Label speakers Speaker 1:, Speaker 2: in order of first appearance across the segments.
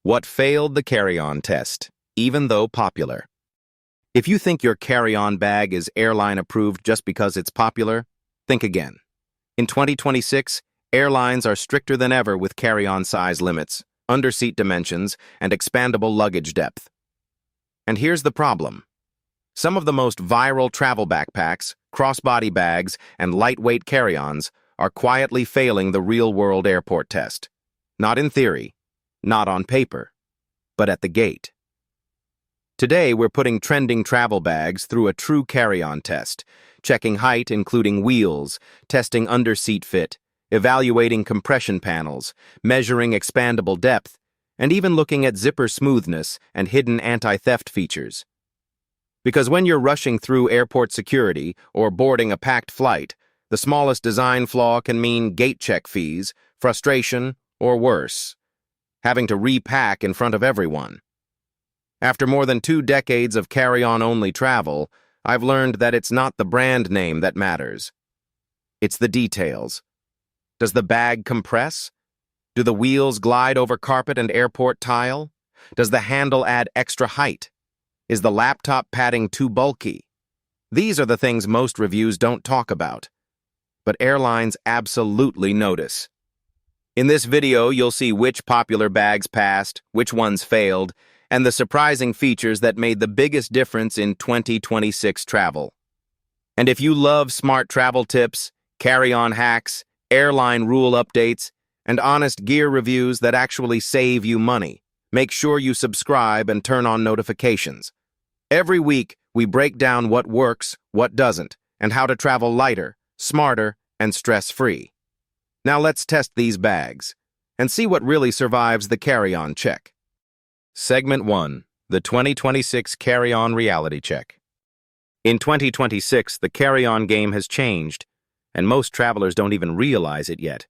Speaker 1: What failed the carry-on test, even though popular? If you think your carry-on bag is airline approved just because it's popular, think again. In 2026, airlines are stricter than ever with carry-on size limits, underseat dimensions, and expandable luggage depth. And here's the problem. Some of the most viral travel backpacks, crossbody bags, and lightweight carry-ons are quietly failing the real-world airport test. Not in theory, not on paper, but at the gate. Today, we're putting trending travel bags through a true carry-on test, checking height including wheels, testing underseat fit, evaluating compression panels, measuring expandable depth, and even looking at zipper smoothness and hidden anti-theft features. Because when you're rushing through airport security or boarding a packed flight, the smallest design flaw can mean gate check fees, frustration, or worse, having to repack in front of everyone. After more than 2 decades of carry-on-only travel, I've learned that it's not the brand name that matters. It's the details. Does the bag compress? Do the wheels glide over carpet and airport tile? Does the handle add extra height? Is the laptop padding too bulky? These are the things most reviews don't talk about, but airlines absolutely notice. In this video, you'll see which popular bags passed, which ones failed, and the surprising features that made the biggest difference in 2026 travel. And if you love smart travel tips, carry-on hacks, airline rule updates, and honest gear reviews that actually save you money, make sure you subscribe and turn on notifications. Every week, we break down what works, what doesn't, and how to travel lighter, smarter, and stress-free. Now let's test these bags and see what really survives the carry-on check. Segment 1. The 2026 Carry-On Reality Check. In 2026, the carry-on game has changed, and most travelers don't even realize it yet.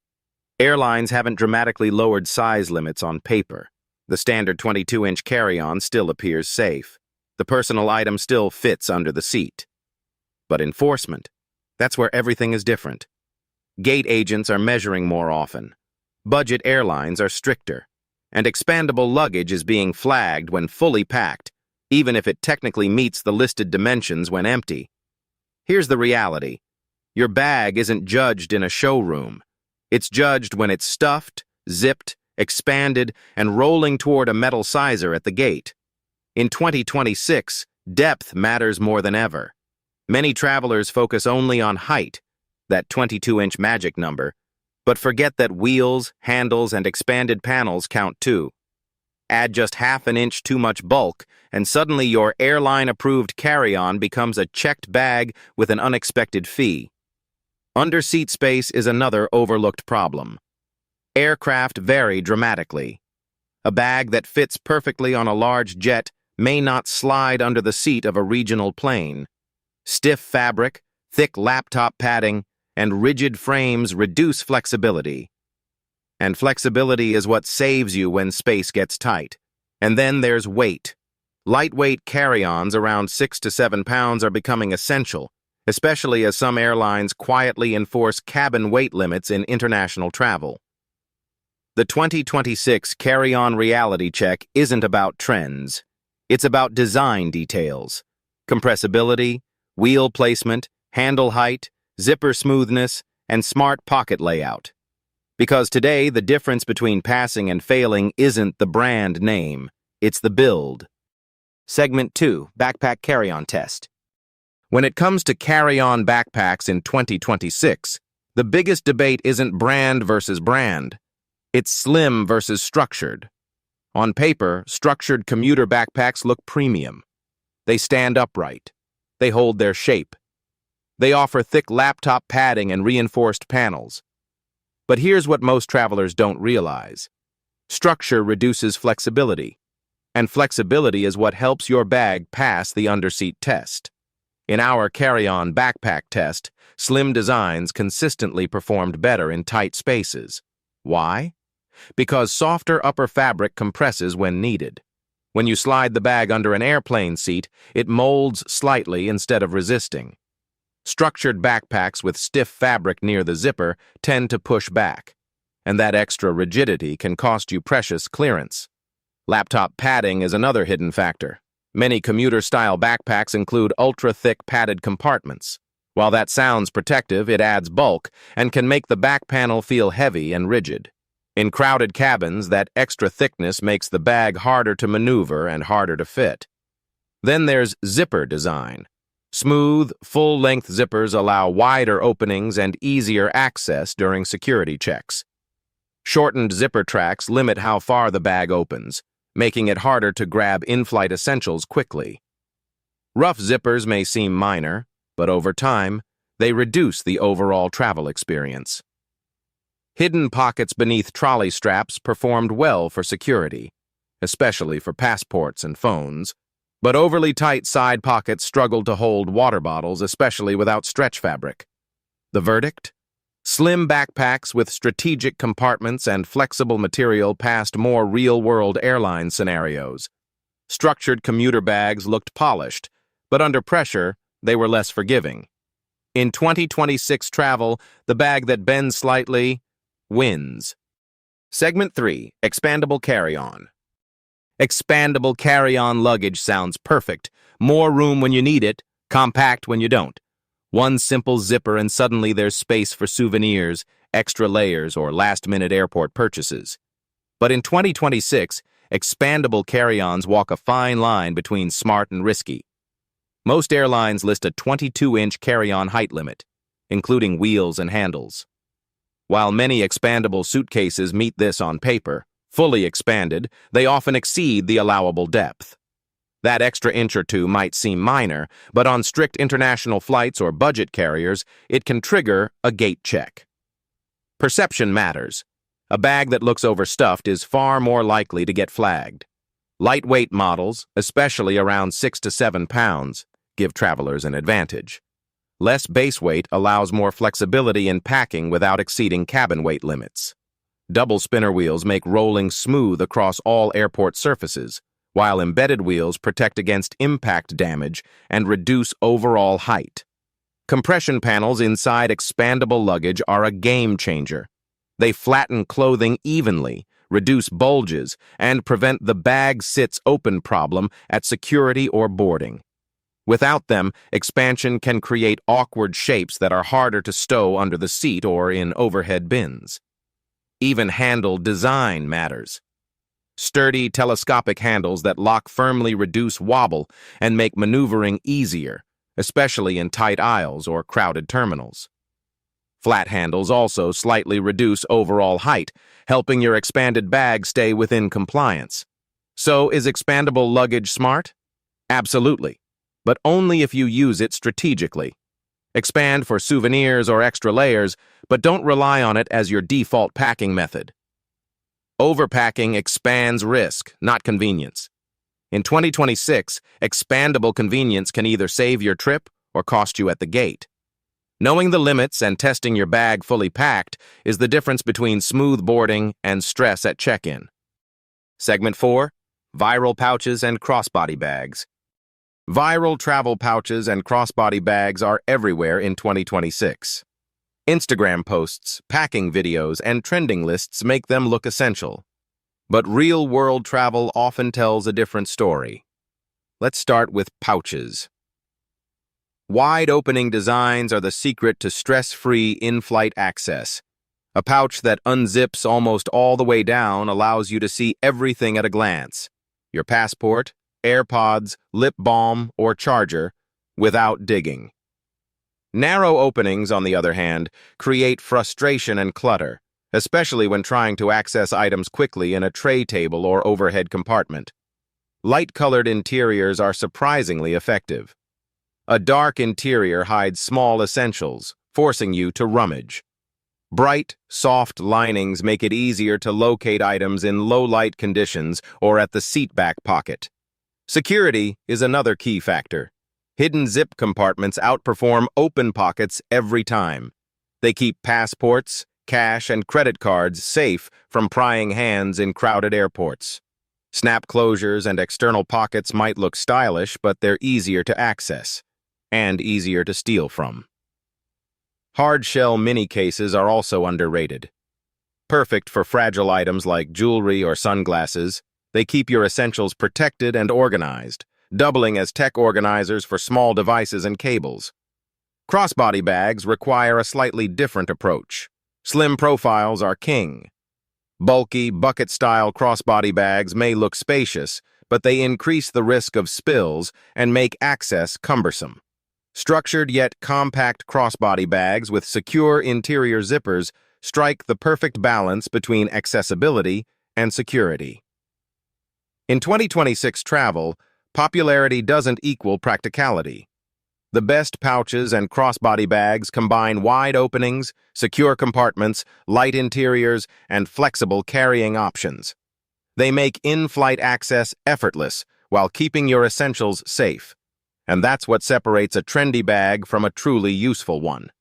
Speaker 1: Airlines haven't dramatically lowered size limits on paper. The standard 22-inch carry-on still appears safe. The personal item still fits under the seat. But enforcement, that's where everything is different. Gate agents are measuring more often. Budget airlines are stricter. And expandable luggage is being flagged when fully packed, even if it technically meets the listed dimensions when empty. Here's the reality. Your bag isn't judged in a showroom. It's judged when it's stuffed, zipped, expanded, and rolling toward a metal sizer at the gate. In 2026, depth matters more than ever. Many travelers focus only on height, that 22-inch magic number, but forget that wheels, handles, and expanded panels count too. Add just half an inch too much bulk, and suddenly your airline-approved carry-on becomes a checked bag with an unexpected fee. Under-seat space is another overlooked problem. Aircraft vary dramatically. A bag that fits perfectly on a large jet may not slide under the seat of a regional plane. Stiff fabric, thick laptop padding, and rigid frames reduce flexibility. And flexibility is what saves you when space gets tight. And then there's weight. Lightweight carry-ons around 6 to 7 pounds are becoming essential, especially as some airlines quietly enforce cabin weight limits in international travel. The 2026 Carry-On Reality Check isn't about trends. It's about design details. Compressibility, wheel placement, handle height, zipper smoothness, and smart pocket layout. Because today, the difference between passing and failing isn't the brand name, it's the build. Segment 2, Backpack Carry-On Test. When it comes to carry-on backpacks in 2026, the biggest debate isn't brand versus brand. It's slim versus structured. On paper, structured commuter backpacks look premium. They stand upright. They hold their shape. They offer thick laptop padding and reinforced panels. But here's what most travelers don't realize. Structure reduces flexibility, and flexibility is what helps your bag pass the underseat test. In our carry-on backpack test, slim designs consistently performed better in tight spaces. Why? Because softer upper fabric compresses when needed. When you slide the bag under an airplane seat, it molds slightly instead of resisting. Structured backpacks with stiff fabric near the zipper tend to push back, and that extra rigidity can cost you precious clearance. Laptop padding is another hidden factor. Many commuter-style backpacks include ultra-thick padded compartments. While that sounds protective, it adds bulk and can make the back panel feel heavy and rigid. In crowded cabins, that extra thickness makes the bag harder to maneuver and harder to fit. Then there's zipper design. Smooth, full-length zippers allow wider openings and easier access during security checks. Shortened zipper tracks limit how far the bag opens, making it harder to grab in-flight essentials quickly. Rough zippers may seem minor, but over time, they reduce the overall travel experience. Hidden pockets beneath trolley straps performed well for security, especially for passports and phones, but overly tight side pockets struggled to hold water bottles, especially without stretch fabric. The verdict? Slim backpacks with strategic compartments and flexible material passed more real-world airline scenarios. Structured commuter bags looked polished, but under pressure, they were less forgiving. In 2026 travel, the bag that bends slightly wins. Segment 3, Expandable Carry-On. Expandable carry-on luggage sounds perfect. More room when you need it, compact when you don't. One simple zipper and suddenly there's space for souvenirs, extra layers, or last-minute airport purchases. But in 2026, expandable carry-ons walk a fine line between smart and risky. Most airlines list a 22-inch carry-on height limit, including wheels and handles. While many expandable suitcases meet this on paper, fully expanded, they often exceed the allowable depth. That extra inch or two might seem minor, but on strict international flights or budget carriers, it can trigger a gate check. Perception matters. A bag that looks overstuffed is far more likely to get flagged. Lightweight models, especially around 6 to 7 pounds, give travelers an advantage. Less base weight allows more flexibility in packing without exceeding cabin weight limits. Double spinner wheels make rolling smooth across all airport surfaces, while embedded wheels protect against impact damage and reduce overall height. Compression panels inside expandable luggage are a game changer. They flatten clothing evenly, reduce bulges, and prevent the bag sits open problem at security or boarding. Without them, expansion can create awkward shapes that are harder to stow under the seat or in overhead bins. Even handle design matters. Sturdy, telescopic handles that lock firmly reduce wobble and make maneuvering easier, especially in tight aisles or crowded terminals. Flat handles also slightly reduce overall height, helping your expanded bag stay within compliance. So, is expandable luggage smart? Absolutely, but only if you use it strategically. Expand for souvenirs or extra layers, but don't rely on it as your default packing method. Overpacking expands risk, not convenience. In 2026, expandable convenience can either save your trip or cost you at the gate. Knowing the limits and testing your bag fully packed is the difference between smooth boarding and stress at check-in. Segment 4, Viral Pouches and Crossbody Bags. Viral travel pouches and crossbody bags are everywhere in 2026. Instagram posts, packing videos, and trending lists make them look essential. But real-world travel often tells a different story. Let's start with pouches. Wide-opening designs are the secret to stress-free in-flight access. A pouch that unzips almost all the way down allows you to see everything at a glance. Your passport, AirPods, lip balm, or charger, without digging. Narrow openings, on the other hand, create frustration and clutter, especially when trying to access items quickly in a tray table or overhead compartment. Light-colored interiors are surprisingly effective. A dark interior hides small essentials, forcing you to rummage. Bright, soft linings make it easier to locate items in low-light conditions or at the seat back pocket. Security is another key factor. Hidden zip compartments outperform open pockets every time. They keep passports, cash, and credit cards safe from prying hands in crowded airports. Snap closures and external pockets might look stylish, but they're easier to access and easier to steal from. Hard-shell mini cases are also underrated. Perfect for fragile items like jewelry or sunglasses, They keep your essentials protected and organized, doubling as tech organizers for small devices and cables. Crossbody bags require a slightly different approach. Slim profiles are king. Bulky, bucket-style crossbody bags may look spacious, but they increase the risk of spills and make access cumbersome. Structured yet compact crossbody bags with secure interior zippers strike the perfect balance between accessibility and security. In 2026 travel, popularity doesn't equal practicality. The best pouches and crossbody bags combine wide openings, secure compartments, light interiors, and flexible carrying options. They make in-flight access effortless while keeping your essentials safe. And that's what separates a trendy bag from a truly useful one.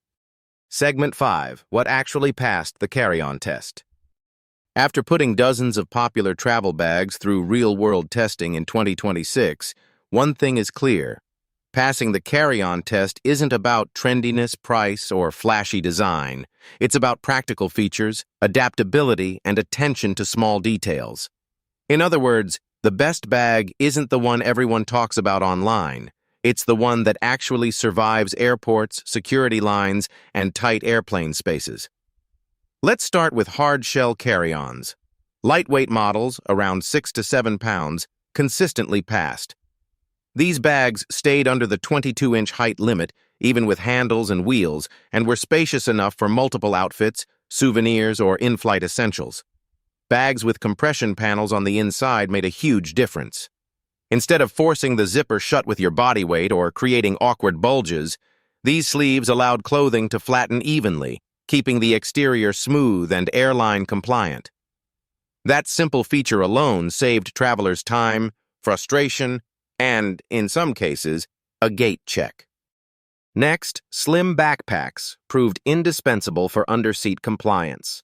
Speaker 1: Segment 5. What actually passed the carry-on test? After putting dozens of popular travel bags through real-world testing in 2026, one thing is clear. Passing the carry-on test isn't about trendiness, price, or flashy design. It's about practical features, adaptability, and attention to small details. In other words, the best bag isn't the one everyone talks about online. It's the one that actually survives airports, security lines, and tight airplane spaces. Let's start with hard-shell carry-ons. Lightweight models, around 6 to 7 pounds, consistently passed. These bags stayed under the 22-inch height limit, even with handles and wheels, and were spacious enough for multiple outfits, souvenirs, or in-flight essentials. Bags with compression panels on the inside made a huge difference. Instead of forcing the zipper shut with your body weight or creating awkward bulges, these sleeves allowed clothing to flatten evenly, keeping the exterior smooth and airline compliant. That simple feature alone saved travelers time, frustration, and, in some cases, a gate check. Next, slim backpacks proved indispensable for underseat compliance.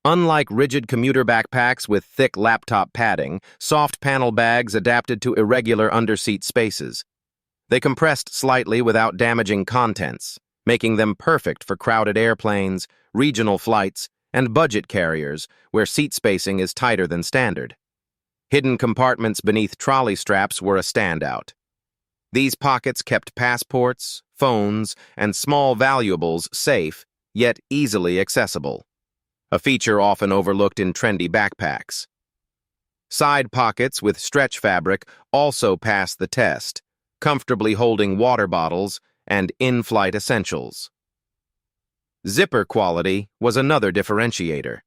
Speaker 1: Unlike rigid commuter backpacks with thick laptop padding, soft panel bags adapted to irregular underseat spaces. They compressed slightly without damaging contents, making them perfect for crowded airplanes, regional flights, and budget carriers where seat spacing is tighter than standard. Hidden compartments beneath trolley straps were a standout. These pockets kept passports, phones, and small valuables safe, yet easily accessible, a feature often overlooked in trendy backpacks. Side pockets with stretch fabric also passed the test, comfortably holding water bottles and in-flight essentials. Zipper quality was another differentiator.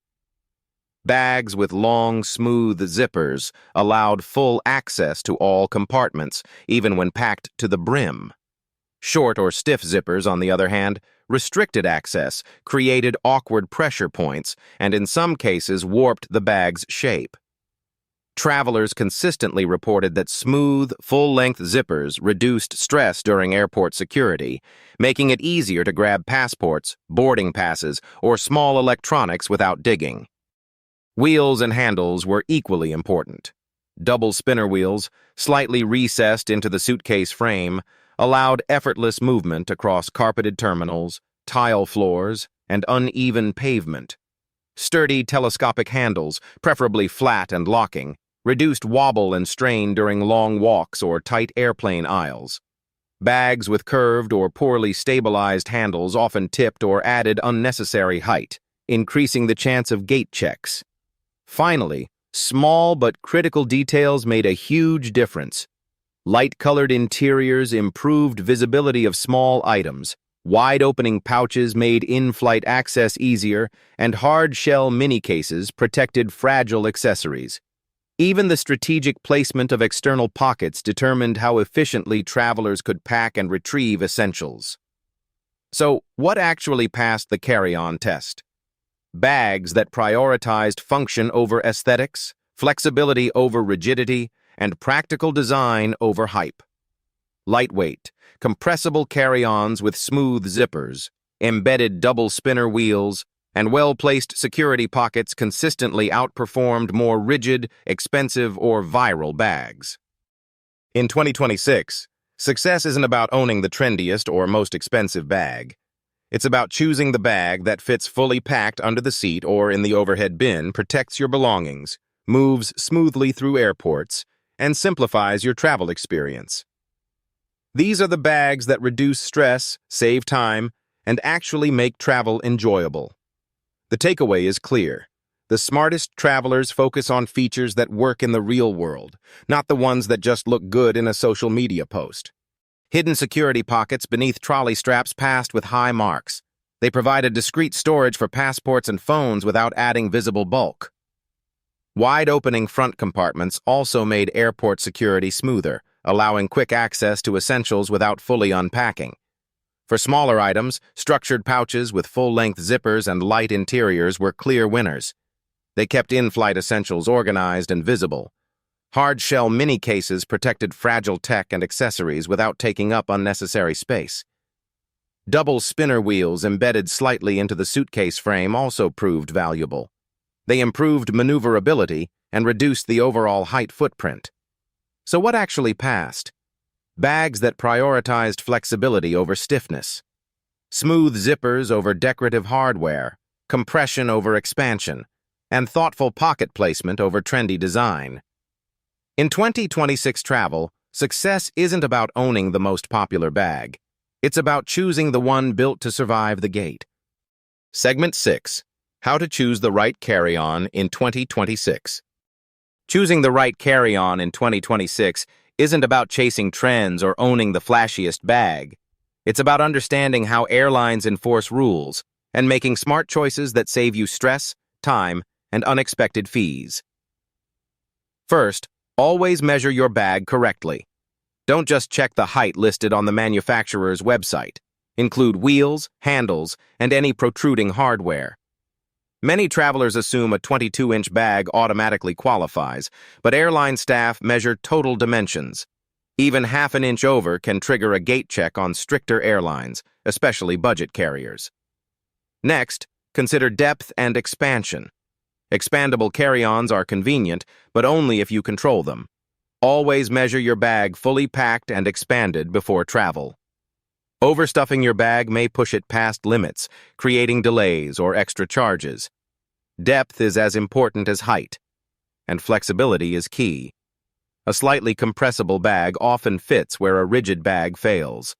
Speaker 1: Bags with long, smooth zippers allowed full access to all compartments, even when packed to the brim. Short or stiff zippers, on the other hand, restricted access, created awkward pressure points, and in some cases warped the bag's shape. Travelers consistently reported that smooth, full-length zippers reduced stress during airport security, making it easier to grab passports, boarding passes, or small electronics without digging. Wheels and handles were equally important. Double spinner wheels, slightly recessed into the suitcase frame, allowed effortless movement across carpeted terminals, tile floors, and uneven pavement. Sturdy telescopic handles, preferably flat and locking, reduced wobble and strain during long walks or tight airplane aisles. Bags with curved or poorly stabilized handles often tipped or added unnecessary height, increasing the chance of gate checks. Finally, small but critical details made a huge difference. Light-colored interiors improved visibility of small items, wide-opening pouches made in-flight access easier, and hard-shell mini-cases protected fragile accessories. Even the strategic placement of external pockets determined how efficiently travelers could pack and retrieve essentials. So, what actually passed the carry-on test? Bags that prioritized function over aesthetics, flexibility over rigidity, and practical design over hype. Lightweight, compressible carry-ons with smooth zippers, embedded double spinner wheels, and well-placed security pockets consistently outperformed more rigid, expensive, or viral bags. In 2026, success isn't about owning the trendiest or most expensive bag. It's about choosing the bag that fits fully packed under the seat or in the overhead bin, protects your belongings, moves smoothly through airports, and simplifies your travel experience. These are the bags that reduce stress, save time, and actually make travel enjoyable. The takeaway is clear. The smartest travelers focus on features that work in the real world, not the ones that just look good in a social media post. Hidden security pockets beneath trolley straps passed with high marks. They provided discreet storage for passports and phones without adding visible bulk. Wide-opening front compartments also made airport security smoother, allowing quick access to essentials without fully unpacking. For smaller items, structured pouches with full-length zippers and light interiors were clear winners. They kept in-flight essentials organized and visible. Hard-shell mini cases protected fragile tech and accessories without taking up unnecessary space. Double spinner wheels embedded slightly into the suitcase frame also proved valuable. They improved maneuverability and reduced the overall height footprint. So what actually passed? Bags that prioritized flexibility over stiffness. Smooth zippers over decorative hardware, compression over expansion, and thoughtful pocket placement over trendy design. In 2026 travel, success isn't about owning the most popular bag. It's about choosing the one built to survive the gate. Segment 6. How to choose the right carry-on in 2026. Choosing the right carry-on in 2026 isn't about chasing trends or owning the flashiest bag. It's about understanding how airlines enforce rules and making smart choices that save you stress, time, and unexpected fees. First, always measure your bag correctly. Don't just check the height listed on the manufacturer's website. Include wheels, handles, and any protruding hardware. Many travelers assume a 22-inch bag automatically qualifies, but airline staff measure total dimensions. Even half an inch over can trigger a gate check on stricter airlines, especially budget carriers. Next, consider depth and expansion. Expandable carry-ons are convenient, but only if you control them. Always measure your bag fully packed and expanded before travel. Overstuffing your bag may push it past limits, creating delays or extra charges. Depth is as important as height, and flexibility is key. A slightly compressible bag often fits where a rigid bag fails.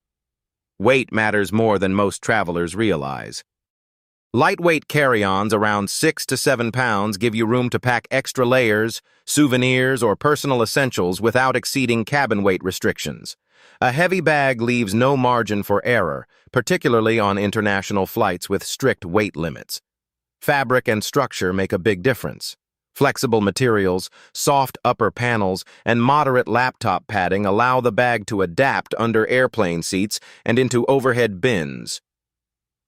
Speaker 1: Weight matters more than most travelers realize. Lightweight carry-ons around 6 to 7 pounds give you room to pack extra layers, souvenirs, or personal essentials without exceeding cabin weight restrictions. A heavy bag leaves no margin for error, particularly on international flights with strict weight limits. Fabric and structure make a big difference. Flexible materials, soft upper panels, and moderate laptop padding allow the bag to adapt under airplane seats and into overhead bins.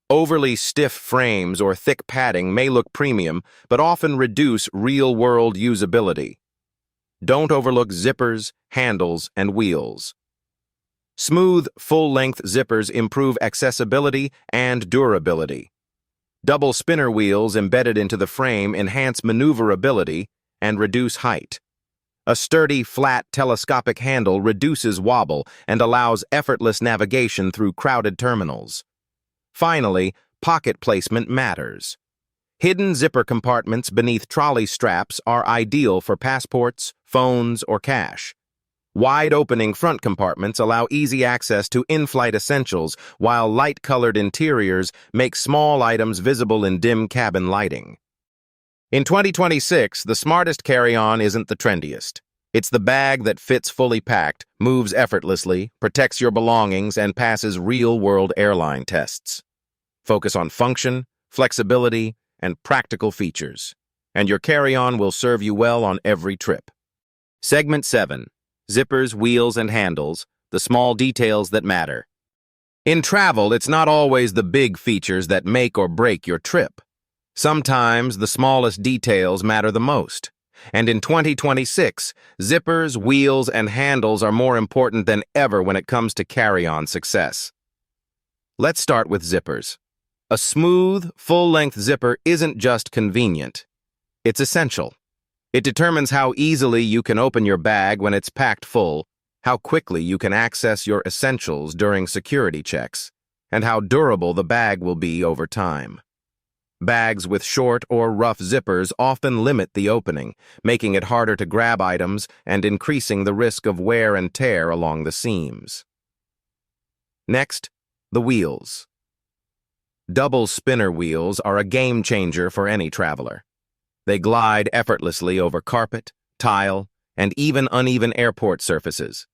Speaker 1: Overly stiff frames or thick padding may look premium, but often reduce real-world usability. Don't overlook zippers, handles, and wheels. Smooth, full-length zippers improve accessibility and durability. Double spinner wheels embedded into the frame enhance maneuverability and reduce height. A sturdy, flat, telescopic handle reduces wobble and allows effortless navigation through crowded terminals. Finally, pocket placement matters. Hidden zipper compartments beneath trolley straps are ideal for passports, phones, or cash. Wide-opening front compartments allow easy access to in-flight essentials, while light-colored interiors make small items visible in dim cabin lighting. In 2026, the smartest carry-on isn't the trendiest. It's the bag that fits fully packed, moves effortlessly, protects your belongings, and passes real-world airline tests. Focus on function, flexibility, and practical features, and your carry-on will serve you well on every trip. Segment 7. Zippers, wheels, and handles, the small details that matter. In travel, it's not always the big features that make or break your trip. Sometimes the smallest details matter the most. And in 2026, zippers, wheels, and handles are more important than ever when it comes to carry-on success. Let's start with zippers. A smooth, full-length zipper isn't just convenient. It's essential. It determines how easily you can open your bag when it's packed full, how quickly you can access your essentials during security checks, and how durable the bag will be over time. Bags with short or rough zippers often limit the opening, making it harder to grab items and increasing the risk of wear and tear along the seams. Next, the wheels. Double spinner wheels are a game changer for any traveler. They glide effortlessly over carpet, tile, and even uneven airport surfaces.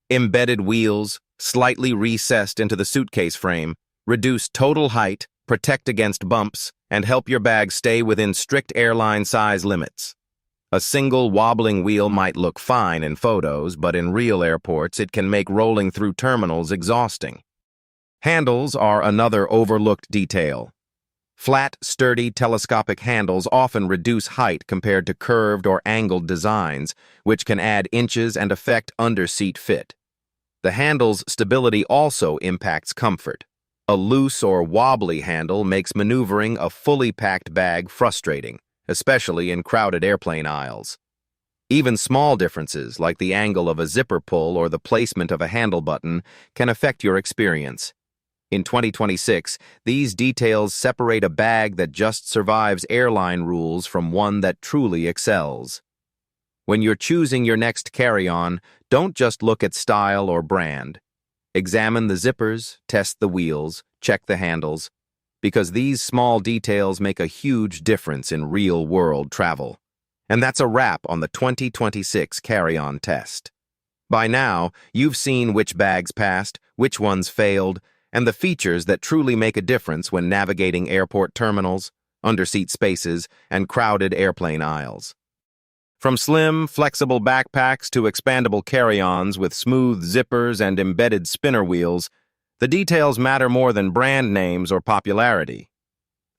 Speaker 1: Embedded wheels, slightly recessed into the suitcase frame, reduce total height, protect against bumps, and help your bag stay within strict airline size limits. A single wobbling wheel might look fine in photos, but in real airports it can make rolling through terminals exhausting. Handles are another overlooked detail. Flat, sturdy, telescopic handles often reduce height compared to curved or angled designs, which can add inches and affect under-seat fit. The handle's stability also impacts comfort. A loose or wobbly handle makes maneuvering a fully packed bag frustrating, especially in crowded airplane aisles. Even small differences, like the angle of a zipper pull or the placement of a handle button, can affect your experience. In 2026, these details separate a bag that just survives airline rules from one that truly excels. When you're choosing your next carry-on, don't just look at style or brand. Examine the zippers, test the wheels, check the handles, because these small details make a huge difference in real-world travel. And that's a wrap on the 2026 carry-on test. By now, you've seen which bags passed, which ones failed, and the features that truly make a difference when navigating airport terminals, underseat spaces, and crowded airplane aisles. From slim, flexible backpacks to expandable carry-ons with smooth zippers and embedded spinner wheels, the details matter more than brand names or popularity.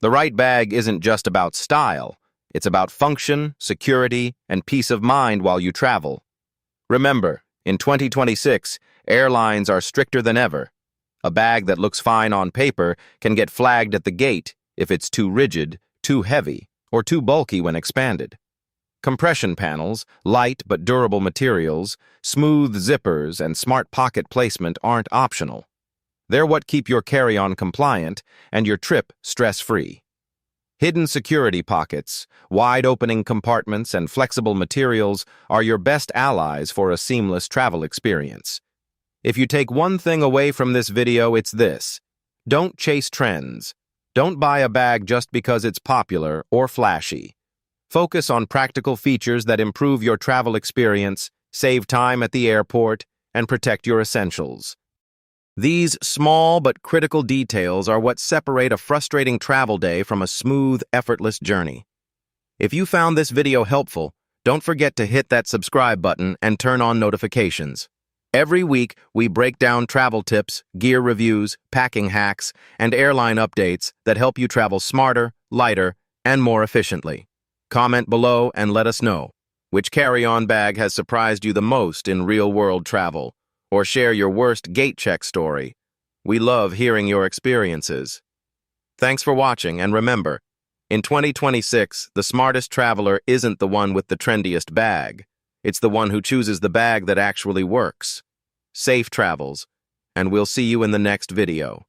Speaker 1: The right bag isn't just about style, it's about function, security, and peace of mind while you travel. Remember, in 2026, airlines are stricter than ever. A bag that looks fine on paper can get flagged at the gate if it's too rigid, too heavy, or too bulky when expanded. Compression panels, light but durable materials, smooth zippers, and smart pocket placement aren't optional. They're what keep your carry-on compliant and your trip stress-free. Hidden security pockets, wide-opening compartments, and flexible materials are your best allies for a seamless travel experience. If you take one thing away from this video, it's this: don't chase trends. Don't buy a bag just because it's popular or flashy. Focus on practical features that improve your travel experience, save time at the airport, and protect your essentials. These small but critical details are what separate a frustrating travel day from a smooth, effortless journey. If you found this video helpful, don't forget to hit that subscribe button and turn on notifications. Every week, we break down travel tips, gear reviews, packing hacks, and airline updates that help you travel smarter, lighter, and more efficiently. Comment below and let us know which carry-on bag has surprised you the most in real-world travel, or share your worst gate check story. We love hearing your experiences. Thanks for watching, and remember, in 2026, the smartest traveler isn't the one with the trendiest bag. It's the one who chooses the bag that actually works. Safe travels, and we'll see you in the next video.